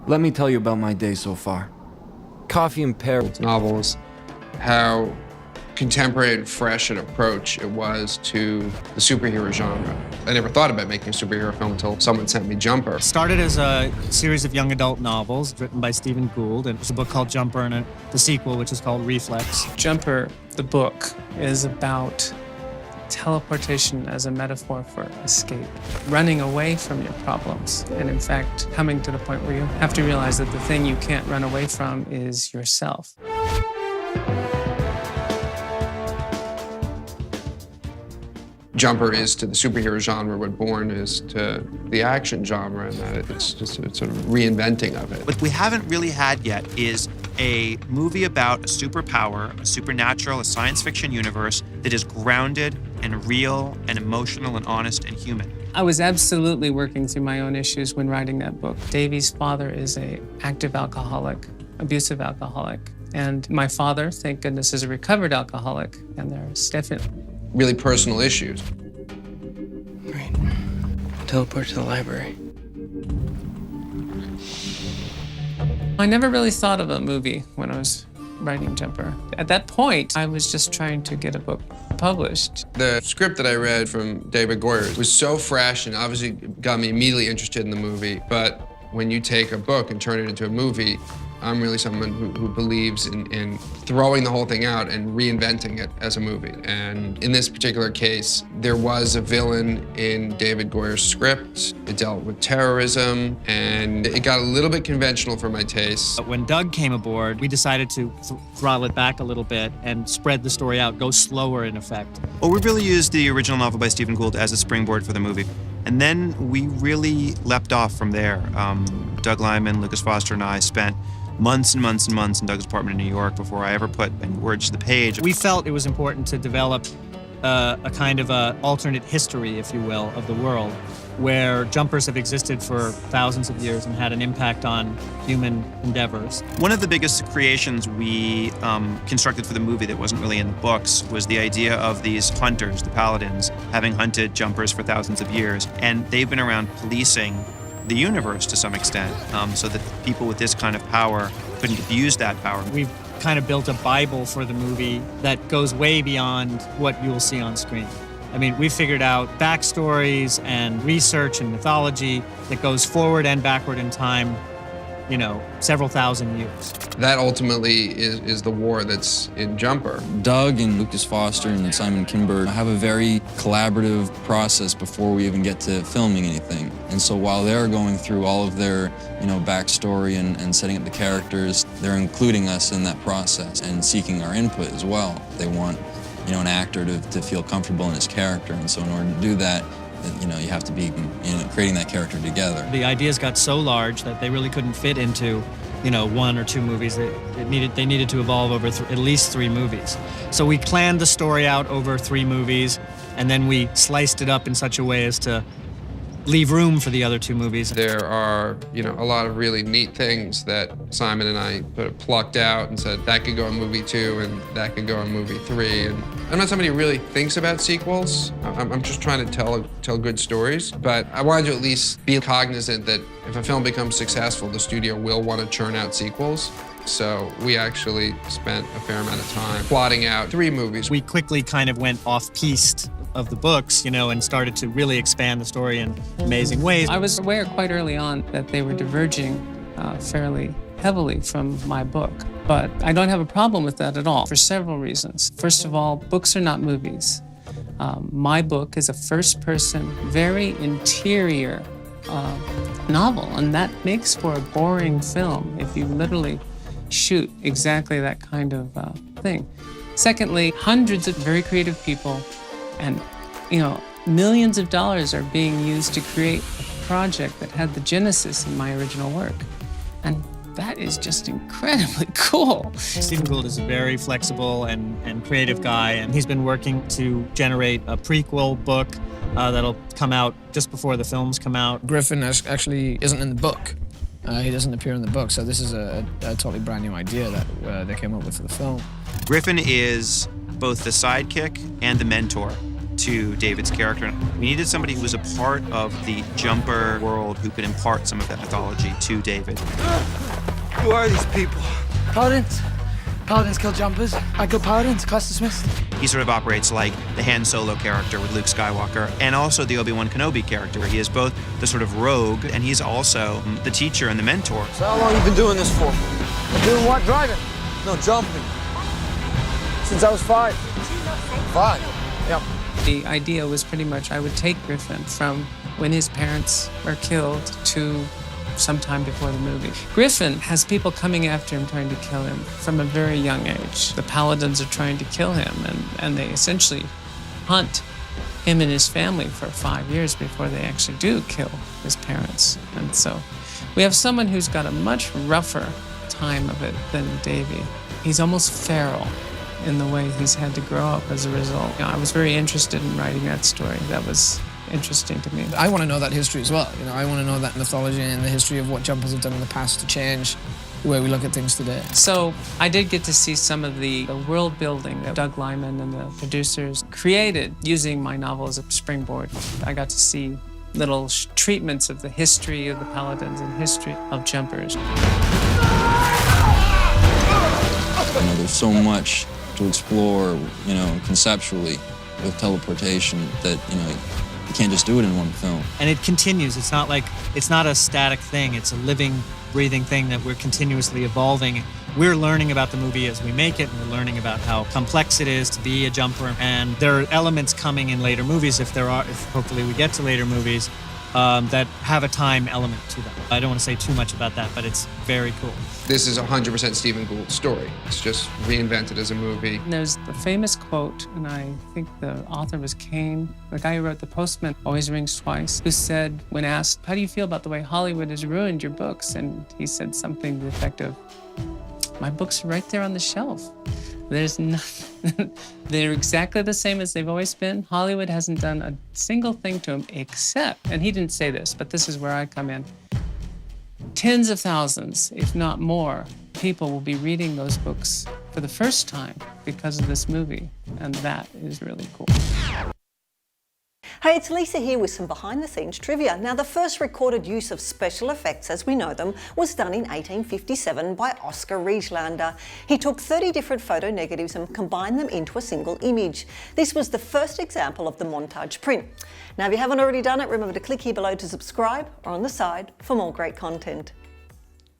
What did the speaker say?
Let me tell you about my day so far. Coffee and pear. Novels, how contemporary and fresh an approach it was to the superhero genre. I never thought about making a superhero film until someone sent me Jumper. It started as a series of young adult novels written by Stephen Gould, and there's a book called Jumper and the sequel, which is called Reflex. Jumper, the book, is about teleportation as a metaphor for escape, running away from your problems, and in fact, coming to the point where you have to realize that the thing you can't run away from is yourself. Jumper is to the superhero genre what Bourne is to the action genre, and that it's just a sort of reinventing of it. What we haven't really had yet is a movie about a superpower, a supernatural, a science fiction universe that is grounded and real and emotional and honest and human. I was absolutely working through my own issues when writing that book. Davy's father is an active alcoholic, abusive alcoholic, and my father, thank goodness, is a recovered alcoholic, and there's definitely really personal issues. Right. Teleport to the library. I never really thought of a movie when I was writing Jumper. At that point, I was just trying to get a book published. The script that I read from David Goyer was so fresh and obviously got me immediately interested in the movie. But when you take a book and turn it into a movie, I'm really someone who believes in throwing the whole thing out and reinventing it as a movie. And in this particular case, there was a villain in David Goyer's script. It dealt with terrorism, and it got a little bit conventional for my taste. When Doug came aboard, we decided to throttle it back a little bit and spread the story out, go slower in effect. Well, we really used the original novel by Stephen Gould as a springboard for the movie. And then we really leapt off from there. Doug Liman, Lucas Foster, and I spent months and months and months in Doug's apartment in New York before I ever put any words to the page. We felt it was important to develop a kind of a alternate history, if you will, of the world, where jumpers have existed for thousands of years and had an impact on human endeavors. One of the biggest creations we constructed for the movie that wasn't really in the books was the idea of these hunters, the paladins, having hunted jumpers for thousands of years. And they've been around policing the universe to some extent, so that people with this kind of power couldn't abuse that power. We've kind of built a Bible for the movie that goes way beyond what you'll see on screen. I mean, we figured out backstories and research and mythology that goes forward and backward in time, you know, several thousand years. That ultimately is the war that's in Jumper. Doug and Lucas Foster and Simon Kinberg have a very collaborative process before we even get to filming anything. And so while they're going through all of their, backstory and setting up the characters, they're including us in that process and seeking our input as well. They want, an actor to feel comfortable in his character. And so in order to do that, you have to be creating that character together. The ideas got so large that they really couldn't fit into, one or two movies. They needed to evolve over at least 3 movies. So we planned the story out over 3 movies, and then we sliced it up in such a way as to leave room for the other 2 movies. There are, a lot of really neat things that Simon and I sort of plucked out and said, that could go in movie 2 and that could go in movie 3. And I'm not somebody who really thinks about sequels. I'm just trying to tell good stories. But I wanted to at least be cognizant that if a film becomes successful, the studio will want to churn out sequels. So we actually spent a fair amount of time plotting out 3 movies. We quickly kind of went off-piste of the books, and started to really expand the story in amazing ways. I was aware quite early on that they were diverging fairly heavily from my book, but I don't have a problem with that at all for several reasons. First of all, books are not movies. My book is a first-person, very interior novel, and that makes for a boring film if you literally shoot exactly that kind of thing. Secondly, hundreds of very creative people and, millions of dollars are being used to create a project that had the genesis in my original work. And that is just incredibly cool. Stephen Gould is a very flexible and creative guy, and he's been working to generate a prequel book that'll come out just before the films come out. Griffin actually isn't in the book. He doesn't appear in the book, so this is a totally brand new idea that they came up with for the film. Griffin is both the sidekick and the mentor to David's character. We needed somebody who was a part of the jumper world who could impart some of that mythology to David. Who are these people? Paladins. Paladins kill jumpers. I kill paladins. Class dismissed. He sort of operates like the Han Solo character with Luke Skywalker and also the Obi-Wan Kenobi character. He is both the sort of rogue and he's also the teacher and the mentor. So how long you been doing this for? Doing what? Driving. No, jumping. Since I was 5. 5? Yep. The idea was pretty much I would take Griffin from when his parents are killed to sometime before the movie. Griffin has people coming after him trying to kill him from a very young age. The Paladins are trying to kill him, and they essentially hunt him and his family for 5 years before they actually do kill his parents. And so we have someone who's got a much rougher time of it than Davy. He's almost feral in the way he's had to grow up as a result. You know, I was very interested in writing that story. That was interesting to me. I want to know that history as well. You know, I want to know that mythology and the history of what jumpers have done in the past to change the way we look at things today. So I did get to see some of the world building that Doug Liman and the producers created using my novel as a springboard. I got to see little treatments of the history of the Paladins and history of jumpers. You know, there's so much to explore, you know, conceptually with teleportation that, you know, you can't just do it in one film. And it continues. It's not a static thing. It's a living, breathing thing that we're continuously evolving. We're learning about the movie as we make it, and we're learning about how complex it is to be a jumper. And there are elements coming in later movies, if hopefully we get to later movies, that have a time element to them. I don't want to say too much about that, but it's very cool. This is 100% Stephen Gould's story. It's just reinvented as a movie. And there's the famous quote, and I think the author was Kane, the guy who wrote The Postman Always Rings Twice, who said, when asked, how do you feel about the way Hollywood has ruined your books? And he said something to the effect of, my books are right there on the shelf. There's nothing. They're exactly the same as they've always been. Hollywood hasn't done a single thing to them except, and he didn't say this, but this is where I come in, tens of thousands, if not more, people will be reading those books for the first time because of this movie, and that is really cool. Hey, it's Lisa here with some behind-the-scenes trivia. Now, the first recorded use of special effects as we know them was done in 1857 by Oscar Rieslander. He took 30 different photo negatives and combined them into a single image. This was the first example of the montage print. Now, if you haven't already done it, remember to click here below to subscribe or on the side for more great content.